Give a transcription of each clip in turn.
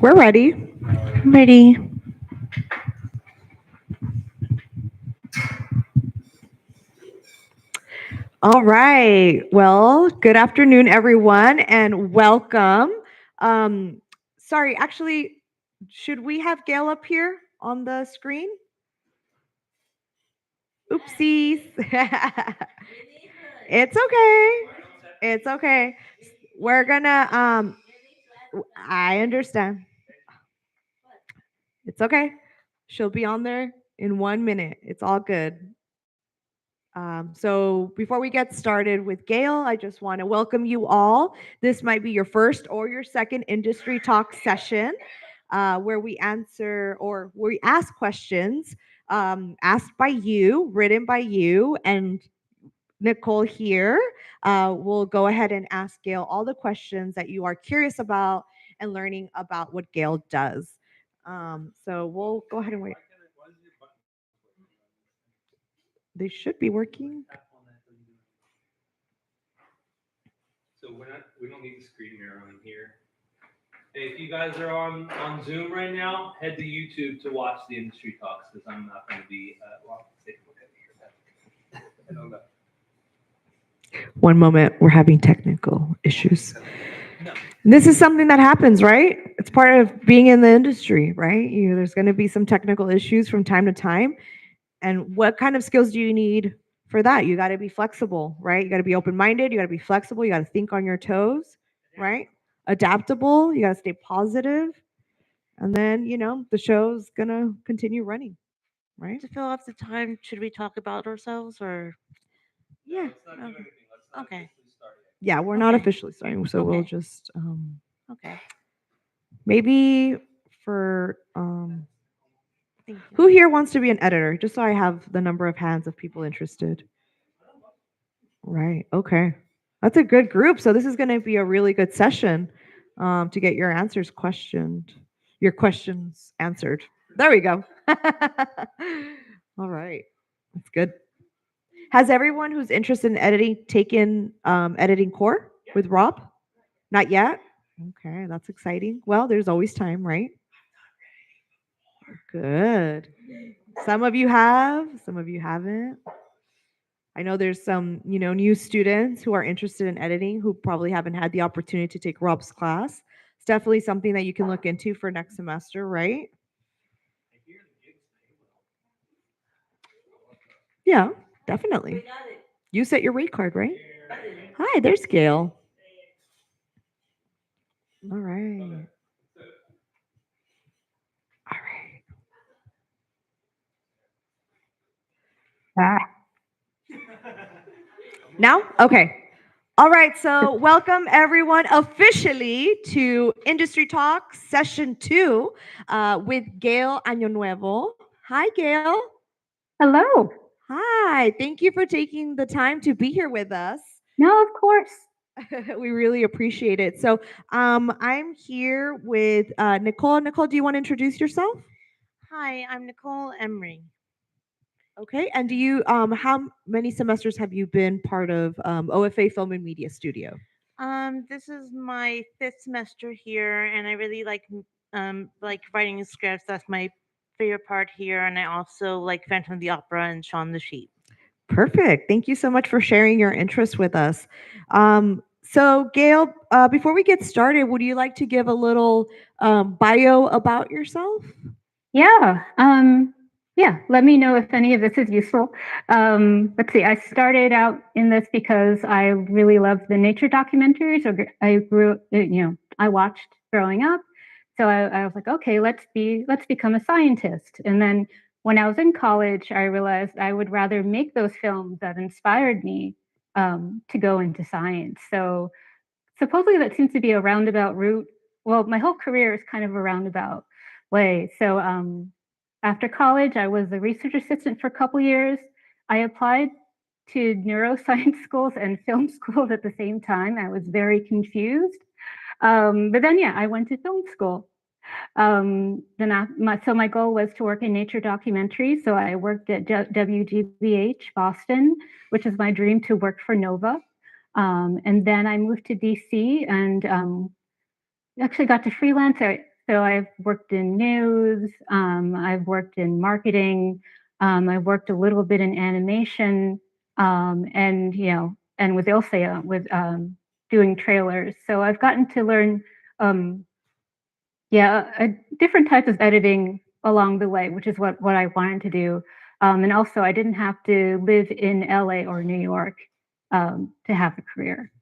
We're ready. Ready. All right. Well, good afternoon, everyone, and welcome. Um, sorry, actually, should we have Gail up here on the screen? Oopsies. It's okay. It's okay. We're gonna I understand. It's okay. She'll be on there in 1 minute. It's all good. So before we get started with Gail, I just want to welcome you all. This might be your first or your second industry talk session, where we answer or we ask questions asked by you, written by you, and Nicole here will go ahead and ask Gail all the questions that you are curious about and learning about what Gail does. So we'll go ahead and wait. They should be working. So we don't need the screen mirror on here. Hey, if you guys are on Zoom right now, head to YouTube to watch the industry talks because I'm not going to be. Well, take a look at it here. I don't know. One moment, we're having technical issues. This is something that happens, right? It's part of being in the industry, right? There's going to be some technical issues from time to time. And what kind of skills do you need for that? You got to be flexible, right? You got to be open minded. You got to be flexible. You got to think on your toes, right? Adaptable. You got to stay positive. And then, the show's going to continue running, right? To fill up the time, should we talk about ourselves or? Yeah. Let's not do anything. Let's not Okay. officially start yet. Yeah, we're not Okay. officially starting. So we'll Okay. just Okay. maybe for Thank who you. here wants to be an editor? Just so I have the number of hands of people interested. Right. Okay. That's a good group. So this is going to be a really good session to get your your questions answered. There we go. All right. That's good. Has everyone who's interested in editing taken editing core with Rob? Not yet? Okay, that's exciting. Well, there's always time, right? Good. Some of you have, some of you haven't. I know there's some, new students who are interested in editing who probably haven't had the opportunity to take Rob's class. It's definitely something that you can look into for next semester, right? Yeah, definitely. You set your rate card, right? Hi, there's Gail. All right. All right. Now? Okay. All right. So, welcome everyone officially to Industry Talk Session 2 with Gayle Añonuevo. Hi, Gail. Hello. Hi. Thank you for taking the time to be here with us. No, of course. We really appreciate it. So, I'm here with Nicole. Nicole, do you want to introduce yourself? Hi, I'm Nicole Emery. Okay. And do you how many semesters have you been part of OFA Film and Media Studio? This is my fifth semester here, and I really like writing scripts. That's my favorite part here, and I also like Phantom of the Opera and Shaun the Sheep. Perfect. Thank you so much for sharing your interest with us. So, Gail, before we get started, would you like to give a little bio about yourself? Yeah. Yeah. Let me know if any of this is useful. Let's see. I started out in this because I really loved the nature documentaries. I grew, I watched growing up. So I was like, okay, let's become a scientist. And then when I was in college, I realized I would rather make those films that inspired me to go into science. So supposedly that seems to be a roundabout route. Well, my whole career is kind of a roundabout way. So after college, I was a research assistant for a couple years. I applied to neuroscience schools and film schools at the same time. I was very confused. But then, yeah, I went to film school. So my goal was to work in nature documentaries. So I worked at WGBH Boston, which is my dream to work for Nova. And then I moved to DC and actually got to freelance. So I've worked in news, I've worked in marketing, I've worked a little bit in animation, and and with Ilse with doing trailers. So I've gotten to learn, um, different types of editing along the way, which is what I wanted to do. And also, I didn't have to live in LA or New York to have a career.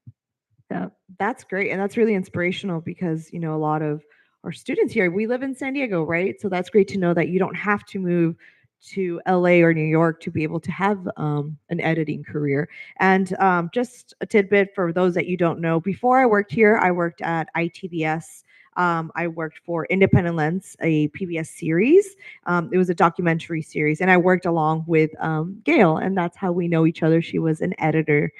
So That's great. And that's really inspirational because, a lot of our students here, we live in San Diego, right? So that's great to know that you don't have to move to LA or New York to be able to have an editing career. And just a tidbit for those that you don't know, before I worked here, I worked at ITBS. I worked for Independent Lens, a PBS series. It was a documentary series, and I worked along with Gayle, and that's how we know each other. She was an editor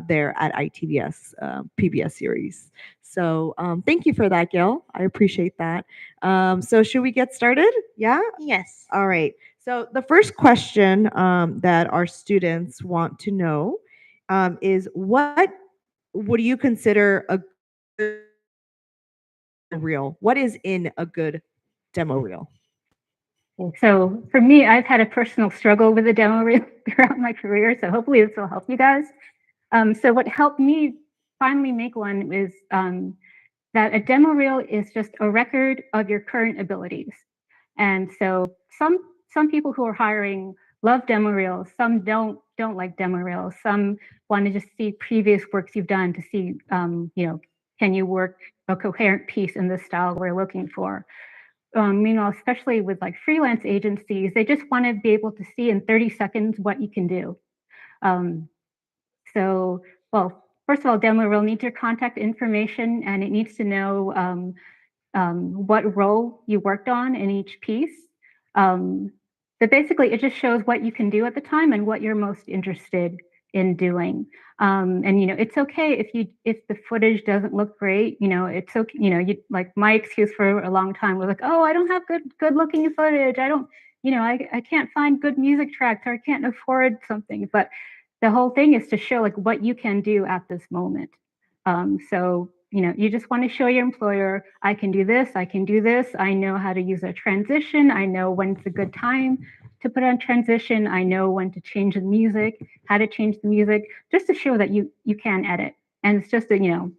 there at ITBS PBS series. So thank you for that, Gail. I appreciate that. So should we get started? Yeah. Yes. All right. So the first question that our students want to know is what would you consider a good reel? What is in a good demo reel? So for me, I've had a personal struggle with the demo reel throughout my career. So hopefully this will help you guys. So what helped me finally make one is that a demo reel is just a record of your current abilities. And so some people who are hiring love demo reels, some don't like demo reels, some want to just see previous works you've done to see, can you work a coherent piece in the style we're looking for. Meanwhile, especially with like freelance agencies, they just want to be able to see in 30 seconds what you can do. So, well, first of all, demo reel needs your contact information, and it needs to know what role you worked on in each piece. But basically, it just shows what you can do at the time and what you're most interested in doing. And it's okay if the footage doesn't look great. It's okay. Like my excuse for a long time was like, oh, I don't have good looking footage. I don't, I can't find good music tracks, or I can't afford something. But the whole thing is to show like what you can do at this moment. So you just want to show your employer, I can do this, I can do this. I know how to use a transition. I know when's a good time to put on transition. I know when to change the music, how to change the music, just to show that you can edit. And it's just that,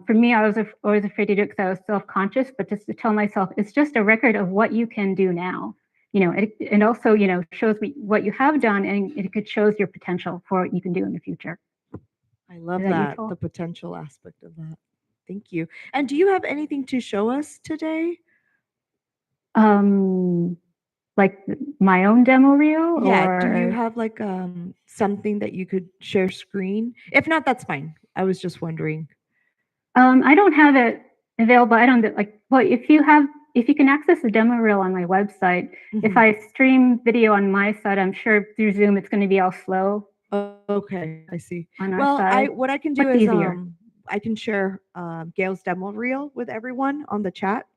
for me, I was always afraid to do it because I was self-conscious, but just to tell myself, it's just a record of what you can do now. It also, shows what you have done, and it shows your potential for what you can do in the future. I love Is that that, useful? the potential aspect of that. Thank you. And do you have anything to show us today? Like my own demo reel, Yeah, do you or have like something that you could share screen? If not, that's fine. I was just wondering. I don't have it available. I don't like. Well, if you can access the demo reel on my website, if Mhm. I stream video on my side, I'm sure through Zoom it's going to be all slow Okay, I see. on our Well, side. what I can do What's is easier? I can share Gail's demo reel with everyone on the chat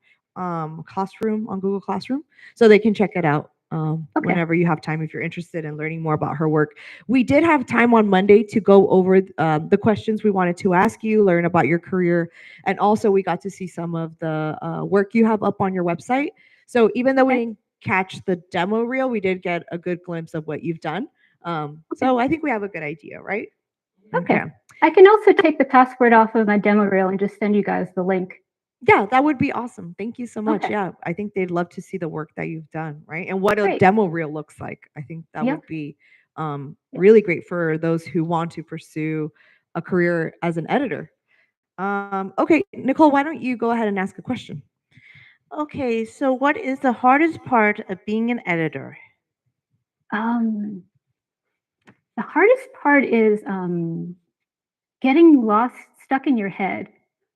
classroom on Google Classroom, so they can check it out Okay. whenever you have time if you're interested in learning more about her work. We did have time on Monday to go over the questions we wanted to ask you, learn about your career, and also we got to see some of the work you have up on your website. So even though we Okay. didn't catch the demo reel, we did get a good glimpse of what you've done. Okay. So I think we have a good idea, right? Okay. I can also take the password off of my demo reel and just send you guys the link. Yeah, that would be awesome. Thank you so much. Okay. Yeah, I think they'd love to see the work that you've done, right? And what a Great. demo reel looks like. I think that Yep. would be Yeah. really great for those who want to pursue a career as an editor. Okay, Nicole, why don't you go ahead and ask a question? Okay, so what is the hardest part of being an editor? The hardest part is getting lost, stuck in your head.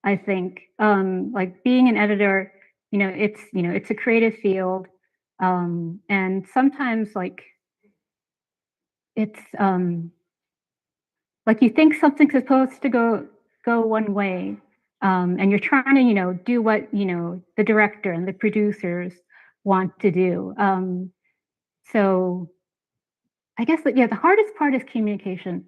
I think like being an editor, it's a creative field, and sometimes like it's like you think something's supposed to go one way, and you're trying to do what the director and the producers want to do. So I guess that, yeah, the hardest part is communication,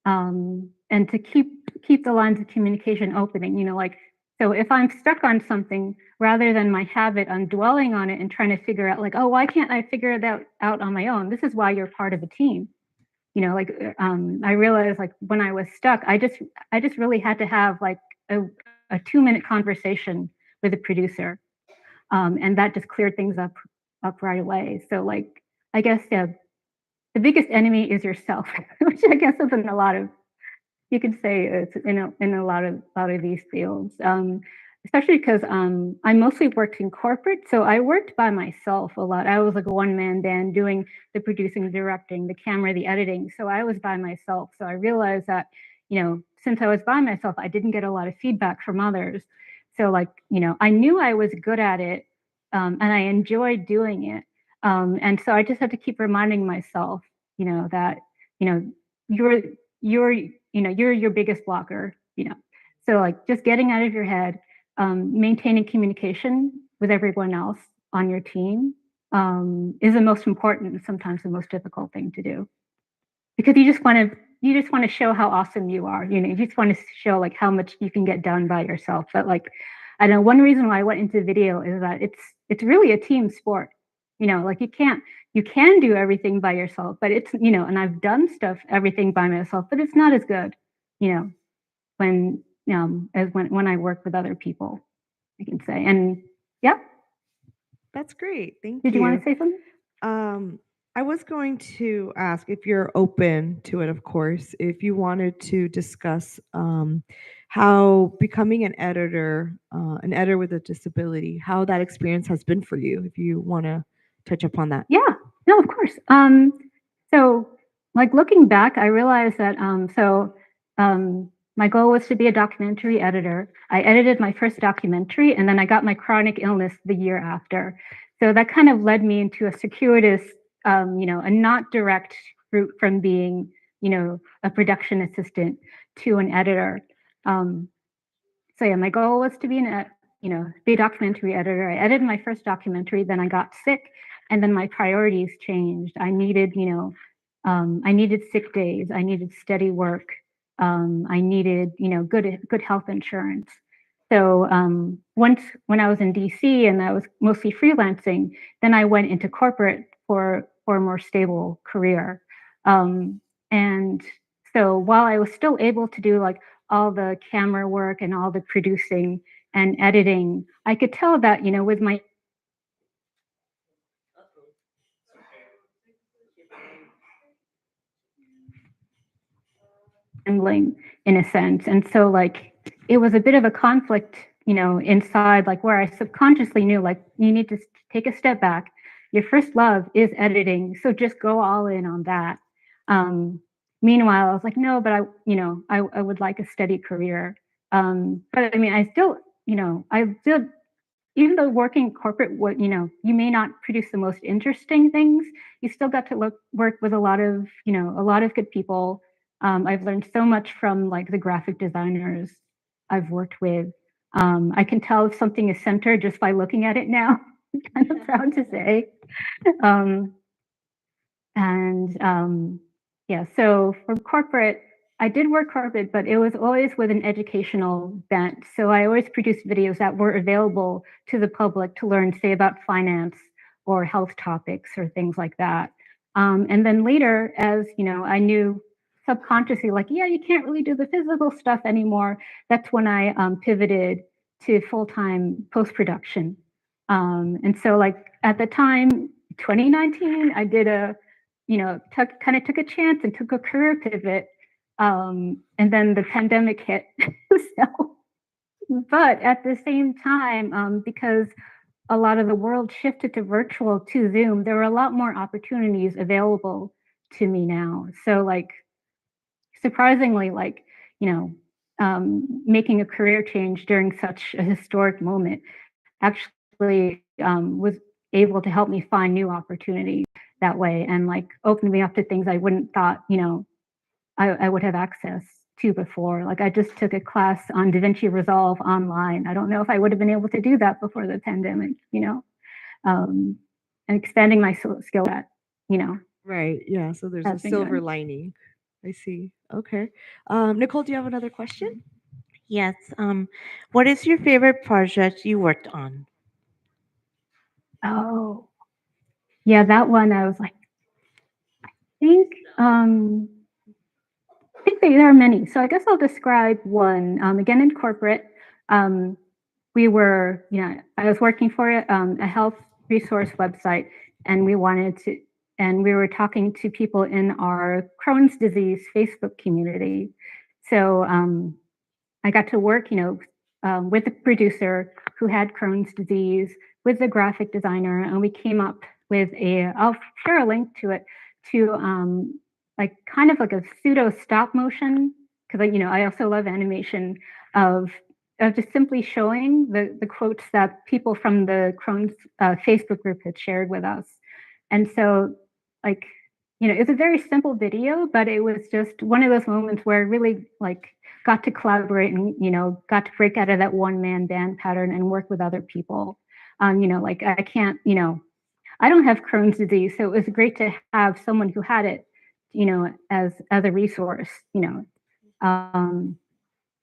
and to keep the lines of communication opening. Like So if I'm stuck on something, rather than my habit on dwelling on it and trying to figure out like, oh, why can't I figure it out on my own? This is why you're part of a team. Like I realized like when I was stuck, I just really had to have like a 2-minute conversation with a producer, and that just cleared things up right away. So like I guess the biggest enemy is yourself, which I guess is in a lot of, you could say it's in a lot of these fields, especially because I mostly worked in corporate, so I worked by myself a lot. I was like a one-man band doing the producing, directing, the camera, the editing. So I was by myself. So I realized that since I was by myself, I didn't get a lot of feedback from others. So like I knew I was good at it, and I enjoyed doing it, and so I just had to keep reminding myself, that you're you're you're your biggest blocker. So like just getting out of your head, maintaining communication with everyone else on your team, is the most important and sometimes the most difficult thing to do, because you just want to show how awesome you are. You just want to show like how much you can get done by yourself. But like, I know one reason why I went into video is that it's really a team sport. Like you can do everything by yourself, but it's and I've done stuff everything by myself, but it's not as good, when as when I work with other people, I can say. And yeah, That's great. Thank did you. you want to say something? I was going to ask if you're open to it, of course, if you wanted to discuss how becoming an editor with a disability, how that experience has been for you, if you want to touch upon that. Yeah, no, of course. So like looking back, I realized that my goal was to be a documentary editor. I edited my first documentary, and then I got my chronic illness the year after. So that kind of led me into a circuitous, a not direct route from being, a production assistant to an editor. So yeah, my goal was to be be a documentary editor. I edited my first documentary, then I got sick, and then my priorities changed. I needed, I needed sick days. I needed steady work. I needed, good health insurance. So once when I was in DC and I was mostly freelancing, then I went into corporate for a more stable career. And so while I was still able to do like all the camera work and all the producing and editing, I could tell that, with my handling in a sense. And so like it was a bit of a conflict, inside, like where I subconsciously knew like you need to take a step back. Your first love is editing, so just go all in on that. Meanwhile, I was like, no, but I would like a steady career. But I mean, I still, even though working corporate, you may not produce the most interesting things, you still got to work with a lot of good people. I've learned so much from like the graphic designers I've worked with. I can tell if something is centered just by looking at it now. I'm kind of proud to say. Um, and yeah, so for corporate, I did work corporate, but it was always with an educational bent. So I always produced videos that were available to the public to learn, say, about finance or health topics or things like that. And then later, as I knew subconsciously, like, yeah, you can't really do the physical stuff anymore. That's when I pivoted to full-time post-production. And so like at the time, 2019, I did kind of took a chance and took a career pivot. And then the pandemic hit. So, but at the same time, because a lot of the world shifted to virtual, to Zoom, there were a lot more opportunities available to me now. So like, surprisingly, like, making a career change during such a historic moment actually was able to help me find new opportunities that way, and like opened me up to things I wouldn't thought, I would have access to before. Like I just took a class on DaVinci Resolve online. I don't know if I would have been able to do that before the pandemic, and expanding my skill set, Right. Yeah. So there's a has been silver good. lining. I see. Okay. Nicole, do you have another question? Yes. What is your favorite project you worked on? Oh, yeah, that one I was like, think I think there are many. So I guess I'll describe one. Again, in corporate, um, we were, I was working for a health resource website, and we were talking to people in our Crohn's disease Facebook community. So I got to work, with the producer who had Crohn's disease, with the graphic designer, and we came up with I'll share a link to it, to like kind of like a pseudo stop motion, because I also love animation of just simply showing the quotes that people from the Crohn's Facebook group had shared with us. And so, like, it's a very simple video, but it was just one of those moments where I really like got to collaborate and got to break out of that one man band pattern and work with other people. Like I can't, I don't have Crohn's disease, so it was great to have someone who had it, as a resource. Um,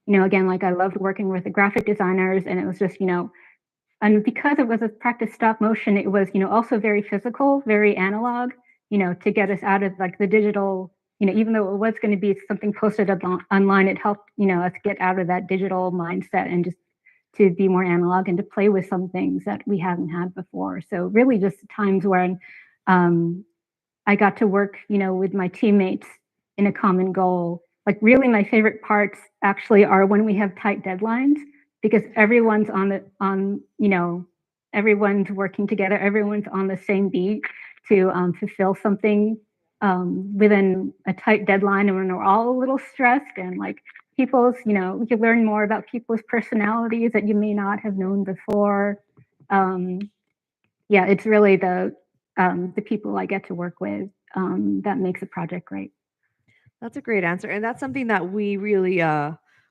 again, like I loved working with the graphic designers, and it was just, and because it was a practice stop motion, it was, also very physical, very analog, to get us out of like the digital, even though it was going to be something posted up online, it helped, us get out of that digital mindset and just to be more analog and to play with some things that we haven't had before. So really just times when um, I got to work, with my teammates in a common goal. Like really my favorite parts actually are when we have tight deadlines, because everyone's everyone's working together, everyone's on the same beat to fulfill something within a tight deadline, and when we're all a little stressed and like people's, we could learn more about people's personalities that you may not have known before. Um, yeah, it's really the people I get to work with that makes a project great. That's a great answer. And that's something that we really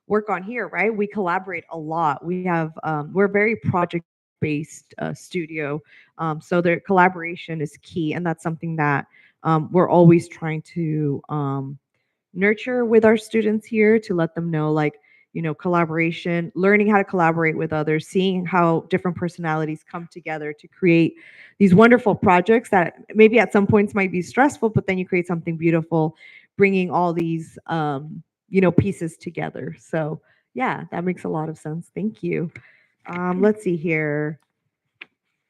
work on here, right? We collaborate a lot. We're a very project based studio. So the collaboration is key. And that's something that we're always trying to nurture with our students here, to let them know, like, collaboration, learning how to collaborate with others, seeing how different personalities come together to create these wonderful projects that maybe at some points might be stressful, but then you create something beautiful, bringing all these pieces together. So yeah, that makes a lot of sense. Thank you. Let's see here.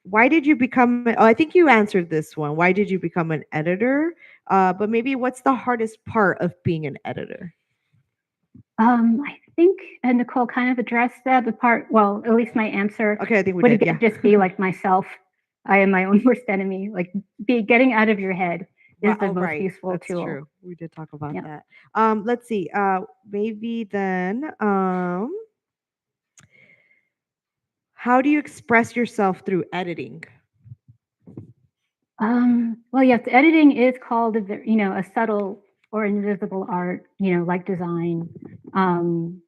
Why did you become, oh, I think you answered this one. Why did you become an editor? But maybe what's the hardest part of being an editor? I think Nicole kind of addressed that. The part, well, at least my answer Okay, I think we would did. again Yeah. just be like myself. I am my own worst enemy. Like getting out of your head is the Oh, most right. useful That's tool. true. We did talk about Yeah. that. Let's see. Maybe then, how do you express yourself through editing? Well, yes, editing is called, a subtle or invisible art, like design. Um,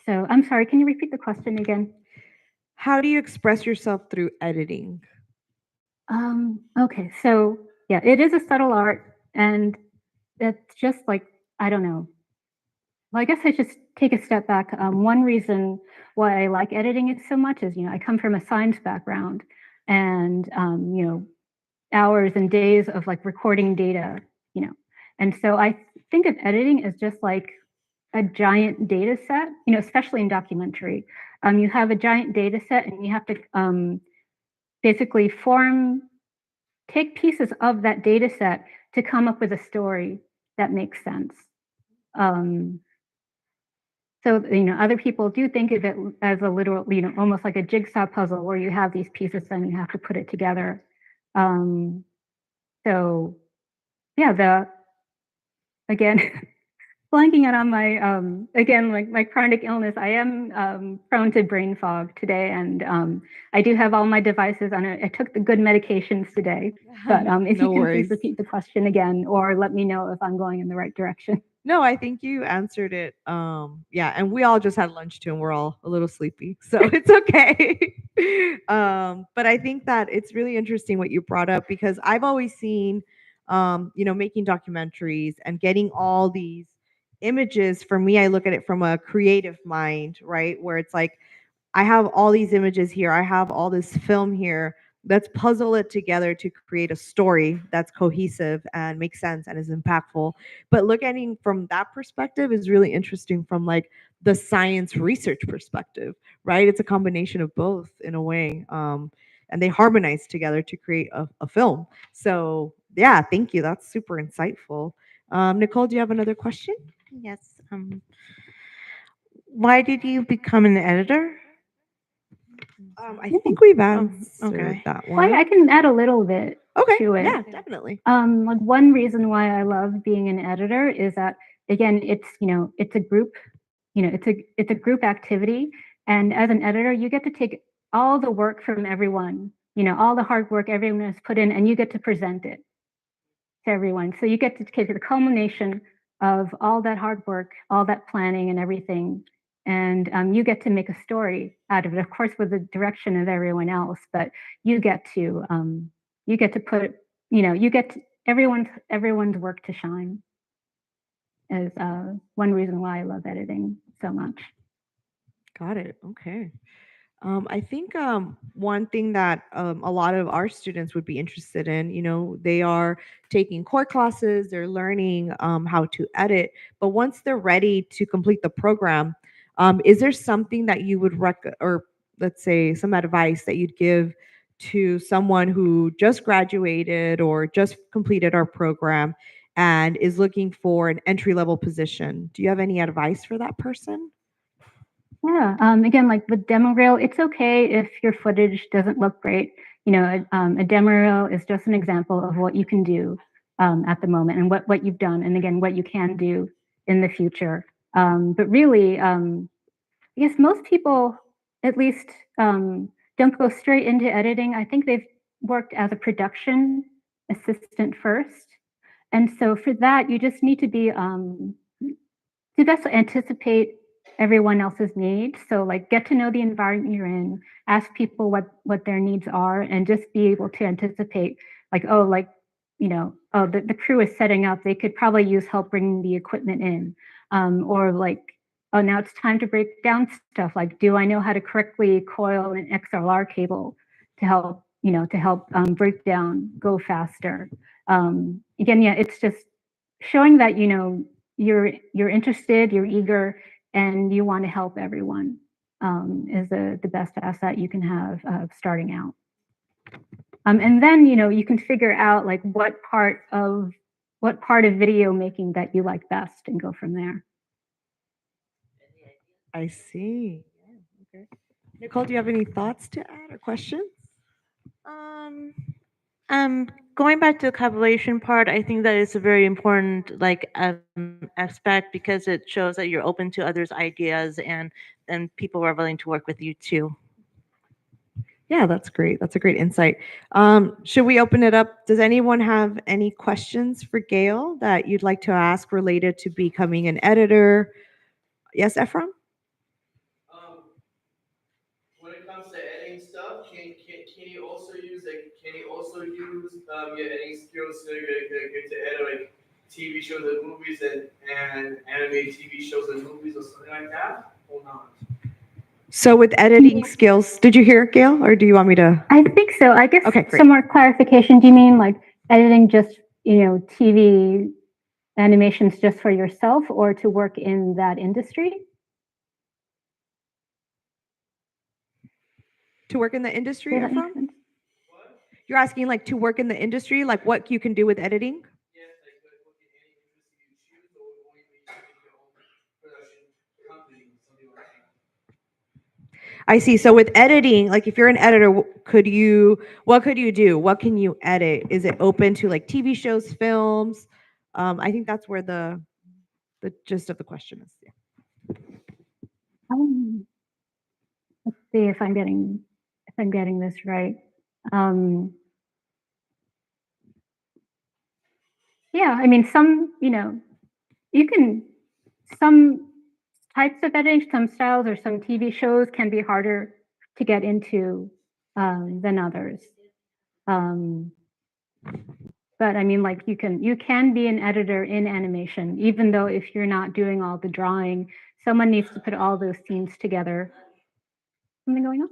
so I'm sorry, can you repeat the question again? How do you express yourself through editing? Okay, so yeah, it is a subtle art, and it's just like, I don't know. Well, I guess I just take a step back. One reason why I like editing it so much is, I come from a science background, and hours and days of like recording data, you know. And so I think of editing as just like a giant data set, especially in documentary. You have a giant data set, and you have to basically take pieces of that data set to come up with a story that makes sense. Um, so, other people do think of it as a literal, almost like a jigsaw puzzle where you have these pieces and you have to put it together. Um, so, yeah, again, blanking out on my again, like my chronic illness, I am prone to brain fog today, and I do have all my devices on it. I took the good medications today, but if No you can please worries. repeat the question again, or let me know if I'm going in the right direction. No, I think you answered it. Yeah, and we all just had lunch too, and we're all a little sleepy, so it's okay. But I think that it's really interesting what you brought up, because I've always seen, making documentaries and getting all these images, for me, I look at it from a creative mind, right? Where it's like, I have all these images here, I have all this film here. Let's puzzle it together to create a story that's cohesive and makes sense and is impactful. But looking from that perspective is really interesting from like the science research perspective, right? It's a combination of both in a way. And they harmonize together to create a film. So yeah, thank you. That's super insightful. Nicole, do you have another question? Yes. Why did you become an editor? I think we've Oh, answered okay. that Well, one. I can add a little bit Okay, to it. yeah, definitely. Like one reason why I love being an editor is that again, it's it's a group, it's a group activity, and as an editor, you get to take all the work from everyone, all the hard work everyone has put in, and you get to present it to everyone. So you get to take the culmination of all that hard work, all that planning, and everything, and you get to make a story out of it. Of course, with the direction of everyone else, but you get to put you get everyone's work to shine. Is one reason why I love editing so much. Got it. Okay. I think one thing that a lot of our students would be interested in, they are taking core classes, they're learning how to edit, but once they're ready to complete the program, is there something that you would or let's say some advice that you'd give to someone who just graduated or just completed our program and is looking for an entry level position? Do you have any advice for that person? Yeah. Again, like with demo reel, it's okay if your footage doesn't look great. A demo reel is just an example of what you can do at the moment and what you've done, and again, what you can do in the future. But really, I guess most people, at least, don't go straight into editing. I think they've worked as a production assistant first, and so for that, you just need to be to best anticipate everyone else's needs. So like get to know the environment you're in, ask people what their needs are, and just be able to anticipate like, oh, like, oh, the crew is setting up. They could probably use help bringing the equipment in. Or like, oh, now it's time to break down stuff. Like, do I know how to correctly coil an XLR cable to help, break down, go faster? Again, yeah, it's just showing that, you're interested, you're eager, and you want to help everyone is the best asset you can have starting out. And then you can figure out like what part of video making that you like best and go from there. I see. Yeah, okay. Nicole, do you have any thoughts to add or questions? Going back to the collaboration part, I think that is a very important aspect because it shows that you're open to others' ideas and people are willing to work with you too. Yeah, that's great. That's a great insight. Should we open it up? Does anyone have any questions for Gayle that you'd like to ask related to becoming an editor? Yes, Ephraim? When it comes to editing stuff, can you also use your editing skills to edit like TV shows and movies and animated TV shows and movies or something like that, or not? So with editing skills, did you hear, Gayle, or do you want me to? I think so. I guess Okay, great. some more clarification. Do you mean like editing just TV animations just for yourself, or to work in that industry? To work in the industry, Does that make Ephraim? sense? What? You're asking like to work in the industry, like what you can do with editing? Yes, like what can any industry you choose, or only when you make your own production company, something like that. I see. So with editing, like if you're an editor, what could you do? What can you edit? Is it open to like TV shows, films? I think that's where the gist of the question is. Yeah. Let's see if I'm getting this right. Yeah, I mean, you can some types of editing, some styles or some TV shows can be harder to get into than others. But I mean, like you can be an editor in animation, even though if you're not doing all the drawing, someone needs to put all those scenes together. Something going on?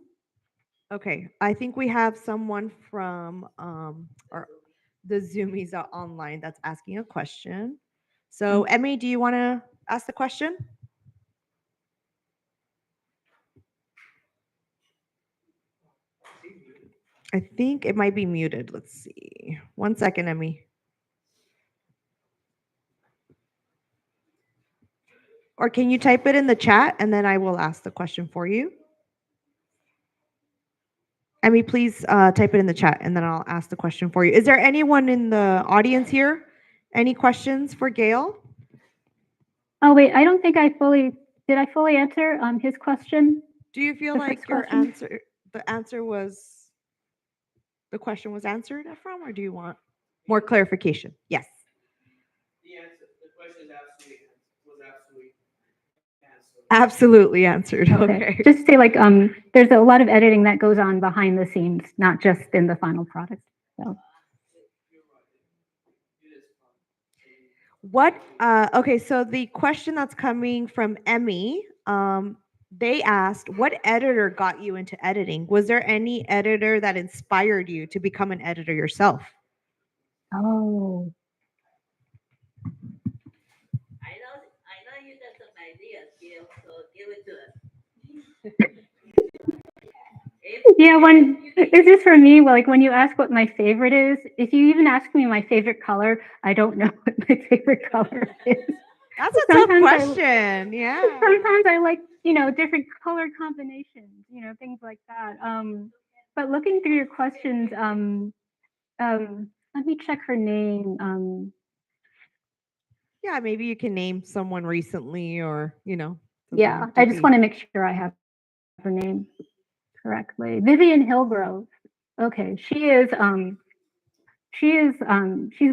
Okay, I think we have someone from the Zoomies are online that's asking a question. So, Emmy, do you want to ask the question? I think it might be muted. Let's see. 1 second, Emmy. Or can you type it in the chat and then I will ask the question for you? Emmy, please type it in the chat and then I'll ask the question for you. Is there anyone in the audience here? Any questions for Gayle? Oh wait, I don't think I fully did. I fully answer his question. Do you feel The like first your question? the question was answered, Ephraim, or do you want more clarification? Yes. The question is absolutely answered. Absolutely answered. Okay. Just to say like there's a lot of editing that goes on behind the scenes, not just in the final product. So What okay, so the question that's coming from Emmy, they asked what editor got you into editing? Was there any editor that inspired you to become an editor yourself? oh, I know you got some ideas, Gail, so give it to us. yeah, when it's just for me, like when you ask what my favorite is, if you even ask me my favorite color, I don't know what my favorite color is. That's a tough question. Yeah. Sometimes I like, different color combinations, things like that. But looking through your questions, let me check her name. Yeah, maybe you can name someone recently or, Yeah, I just want to make sure I have her name correctly. Vivian Hillgrove. Okay, she's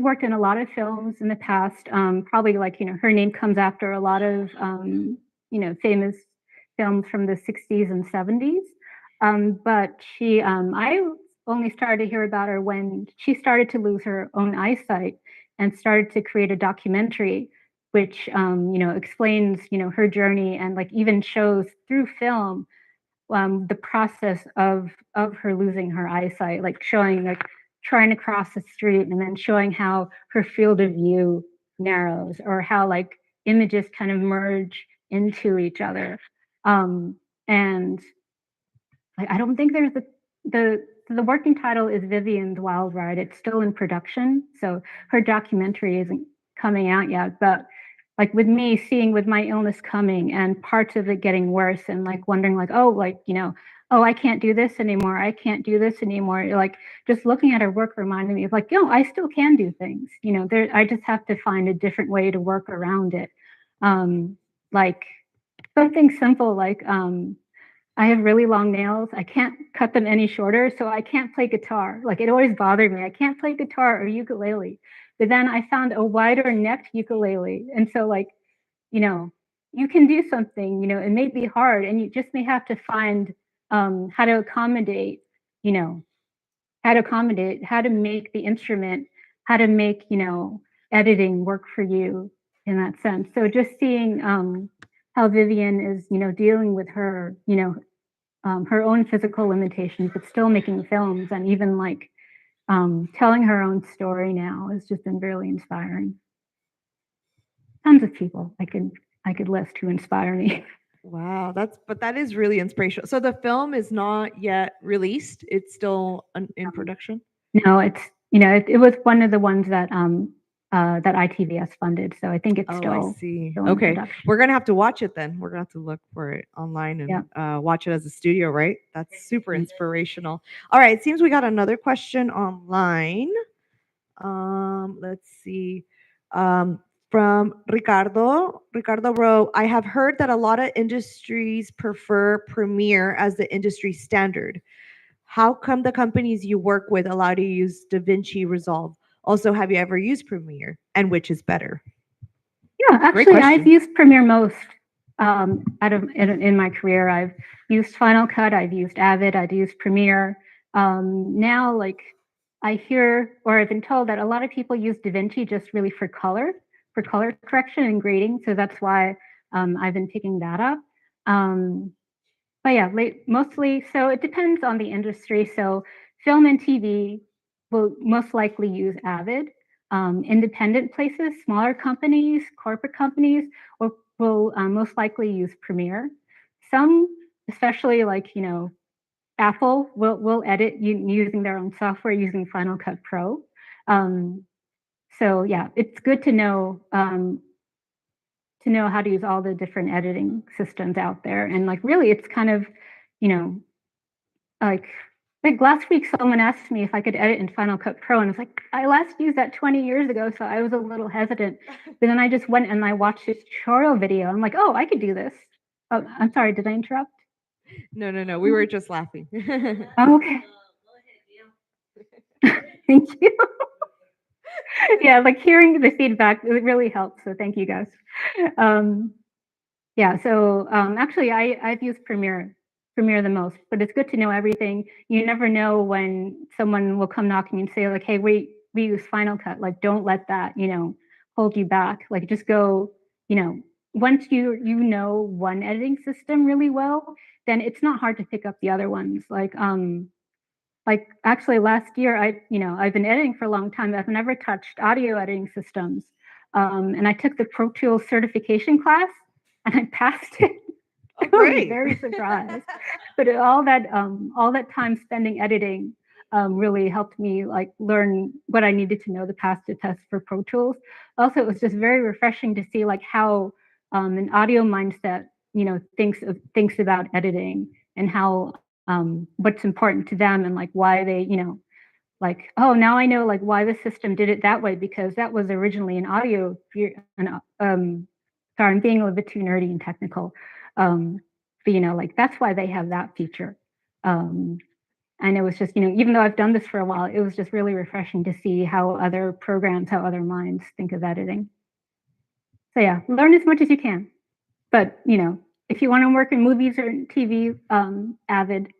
worked in a lot of films in the past. Probably like, her name comes after a lot of, famous films from the 60s and 70s. But I only started to hear about her when she started to lose her own eyesight and started to create a documentary, which, explains, her journey and like even shows through film the process of her losing her eyesight, like showing like trying to cross the street and then showing how her field of view narrows or how like images kind of merge into each other. And like, I don't think there's the working title is Vivian's Wild Ride. It's still in production, so her documentary isn't coming out yet. But like with me seeing with my illness coming and parts of it getting worse and like wondering like, oh, like, oh, I can't do this anymore. I can't do this anymore. Like just looking at her work reminded me of like, I still can do things. I just have to find a different way to work around it. Like something simple like I have really long nails. I can't cut them any shorter, so I can't play guitar. Like it always bothered me. I can't play guitar or ukulele. But then I found a wider necked ukulele. And so like, you can do something, it may be hard and you just may have to find how to accommodate, how to make the instrument, how to make, editing work for you in that sense. So just seeing how Vivian is, dealing with her, her own physical limitations, but still making films and even like telling her own story now has just been really inspiring. Tons of people I could list who inspire me. Wow, that is really inspirational. So the film is not yet released. It's still in production. No, it's it was one of the ones that that ITVS funded. So I think it's still. I see. Still Okay, we're gonna have to watch it then. We're gonna have to look for it online and watch it as a studio, right? That's super inspirational. All right, it seems we got another question online. Let's see. From Ricardo. Ricardo wrote, I have heard that a lot of industries prefer Premiere as the industry standard. How come the companies you work with allow you to use DaVinci Resolve? Also, have you ever used Premiere and which is better? Yeah, actually, I've used Premiere most in my career. I've used Final Cut, I've used Avid, I've used Premiere. Now, like I hear, or I've been told that a lot of people use DaVinci just really for color correction and grading. So that's why I've been picking that up. But yeah, mostly, so it depends on the industry. So film and TV will most likely use Avid. Independent places, smaller companies, corporate companies will most likely use Premiere. Some, especially like, Apple will edit using their own software, using Final Cut Pro. So yeah, it's good to know how to use all the different editing systems out there. And like, really, it's kind of, like last week, someone asked me if I could edit in Final Cut Pro, and I was like, I last used that 20 years ago, so I was a little hesitant. But then I just went and I watched this tutorial video. I'm like, oh, I could do this. Oh, I'm sorry, did I interrupt? No. We were just laughing. Oh, okay. Thank you. Yeah, like hearing the feedback, it really helps. So thank you guys. Yeah, so actually I've used Premiere the most, but it's good to know everything. You never know when someone will come knocking and say like, hey, we use Final Cut. Like, don't let that, hold you back. Like, just go, once you know one editing system really well, then it's not hard to pick up the other ones. Like actually last year, I've been editing for a long time. I've never touched audio editing systems. And I took the Pro Tools certification class and I passed it. Oh, I was great. very surprised. But all that time spending editing really helped me like learn what I needed to know to pass the test for Pro Tools. Also, it was just very refreshing to see like how an audio mindset, thinks about editing and how what's important to them and like why they, like, oh, now I know like why the system did it that way because that was originally an audio. Sorry, I'm being a little bit too nerdy and technical. But like that's why they have that feature. And it was just, even though I've done this for a while, it was just really refreshing to see how other programs, how other minds think of editing. So yeah, learn as much as you can. But if you want to work in movies or TV, Avid.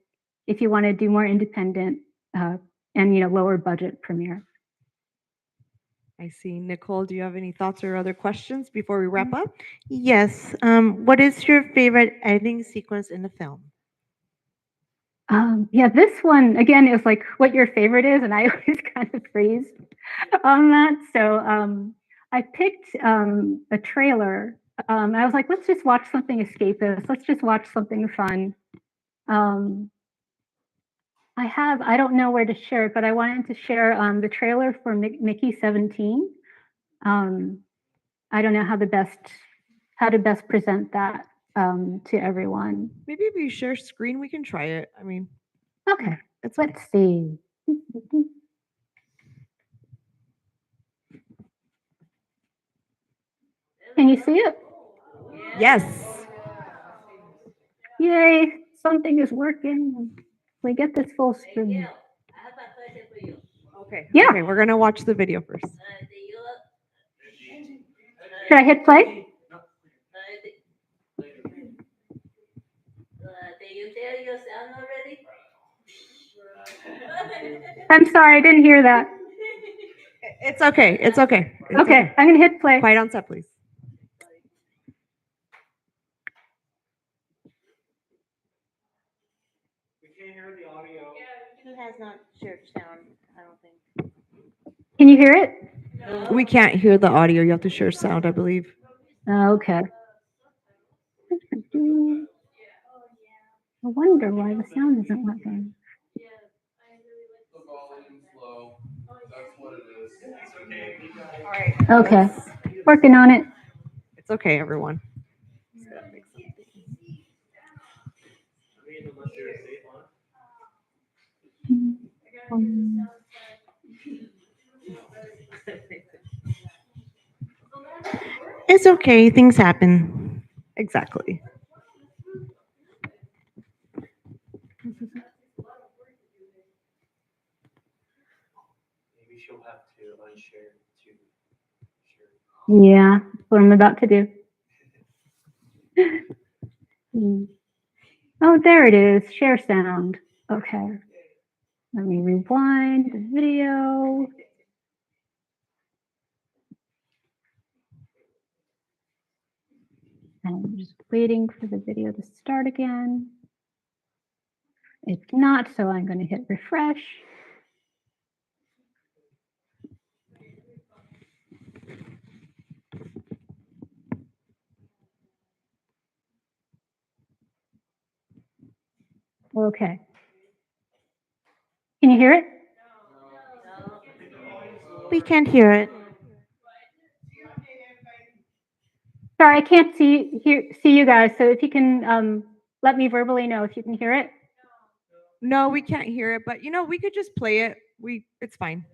If you want to do more independent and lower budget, Premiere. I see. Nicole, do you have any thoughts or other questions before we wrap up? Yes. What is your favorite editing sequence in the film? Yeah, this one again is like what your favorite is, and I always kind of freeze on that. So I picked a trailer. I was like, let's just watch something escapist. Let's just watch something fun. I don't know where to share it, but I wanted to share the trailer for Mickey 17. I don't know how to best present that to everyone. Maybe if you share screen, we can try it. I mean, Okay, it's let's see. Can you see it? Yes. Yay, something is working. We get this full screen. Okay. Yeah. Okay, we're gonna watch the video first. Should I hit play? Did you tell your sound already? I'm sorry, I didn't hear that. It's okay. It's okay. It's Okay, I'm gonna hit play. Quiet on set, please. We can't hear the audio. He has not shared sound, I don't think. Can you hear it? We can't hear the audio. You have to share sound, I believe. Okay. I wonder why the sound isn't working. The volume's low. That's what it is. It's okay. You got it. All right. Okay, working on it. It's okay, everyone. I mean, unless you're safe on. It's okay. Things happen. Exactly. Maybe she'll have to unshare to share. Yeah, that's what I'm about to do. Oh, there it is. Share sound. Okay. Let me rewind the video. And I'm just waiting for the video to start again. It's not, so I'm going to hit refresh. Okay. Can you hear it? We can't hear it. Sorry, I can't see you guys. So if you can let me verbally know if you can hear it. No, we can't hear it, but we could just play it. It's fine.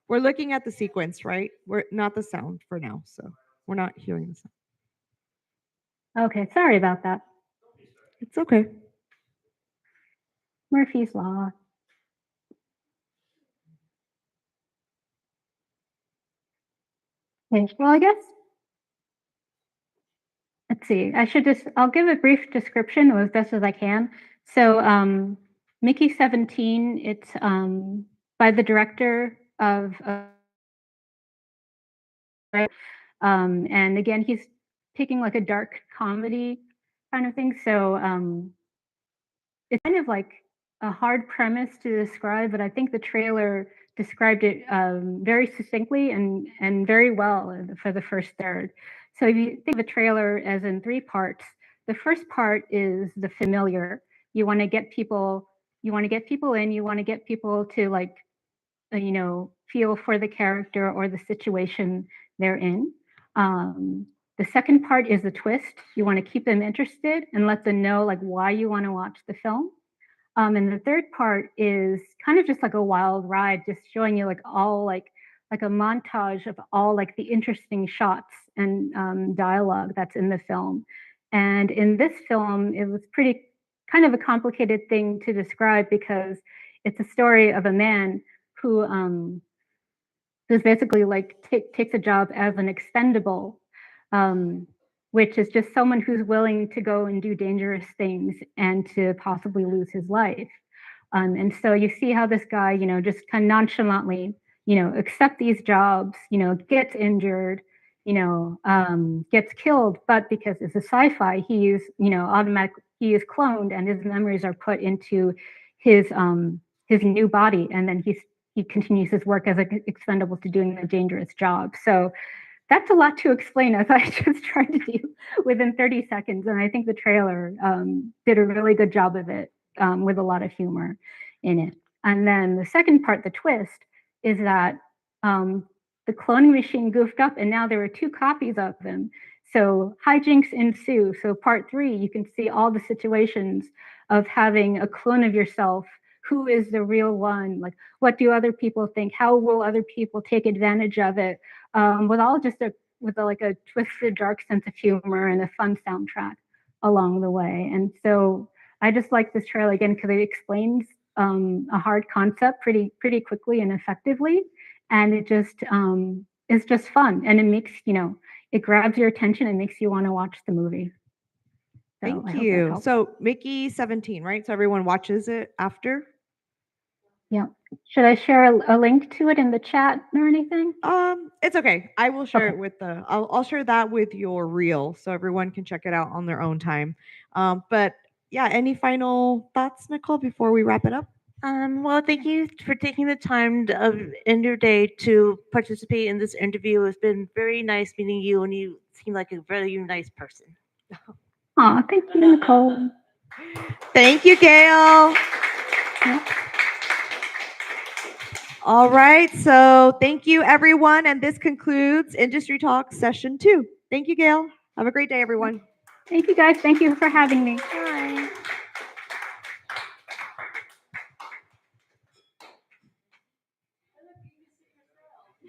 We're looking at the sequence, right? We're not the sound for now, so we're not hearing the sound. Okay, sorry about that. It's okay. Murphy's Law. Okay, well, I guess, let's see, I'll give a brief description as best as I can. So Mickey 17, it's by the director of and again, he's picking like a dark comedy kind of thing. So it's kind of like a hard premise to describe, but I think the trailer described it very succinctly and very well for the first third. So if you think of the trailer as in three parts, the first part is the familiar. You want to get people in, you want to get people to like, feel for the character or the situation they're in. The second part is the twist. You want to keep them interested and let them know like why you want to watch the film. And the third part is kind of just like a wild ride, just showing you like all like a montage of all like the interesting shots and dialogue that's in the film. And in this film, it was pretty kind of a complicated thing to describe because it's a story of a man who's basically like takes a job as an expendable, which is just someone who's willing to go and do dangerous things and to possibly lose his life. And so you see how this guy, just kind of nonchalantly, accept these jobs, gets injured, gets killed, but because it's a sci-fi, he is cloned and his memories are put into his new body, and then he continues his work as an expendable to doing a dangerous job. So that's a lot to explain, as I just tried to do within 30 seconds. And I think the trailer did a really good job of it with a lot of humor in it. And then the second part, the twist, is that the cloning machine goofed up and now there are two copies of them. So hijinks ensue. So part 3, you can see all the situations of having a clone of yourself. Who is the real one? Like, what do other people think? How will other people take advantage of it? With a twisted, dark sense of humor and a fun soundtrack along the way. And so I just like this trailer again because it explains a hard concept pretty quickly and effectively, and it just is just fun, and it makes it grabs your attention and makes you want to watch the movie. So Thank you. So Mickey 17, right? So everyone watches it after? Yeah. Should I share a link to it in the chat or anything? It's okay. I will share it with I'll share that with your reel so everyone can check it out on their own time. But yeah, any final thoughts, Nicole, before we wrap it up? Well, thank you for taking the time in your day to participate in this interview. It's been very nice meeting you, and you seem like a very nice person. Oh, thank you, Nicole. Thank you, Gayle. Yeah. All right. So thank you, everyone. And this concludes Industry Talk Session 2. Thank you, Gayle. Have a great day, everyone. Thank you, guys. Thank you for having me. Bye.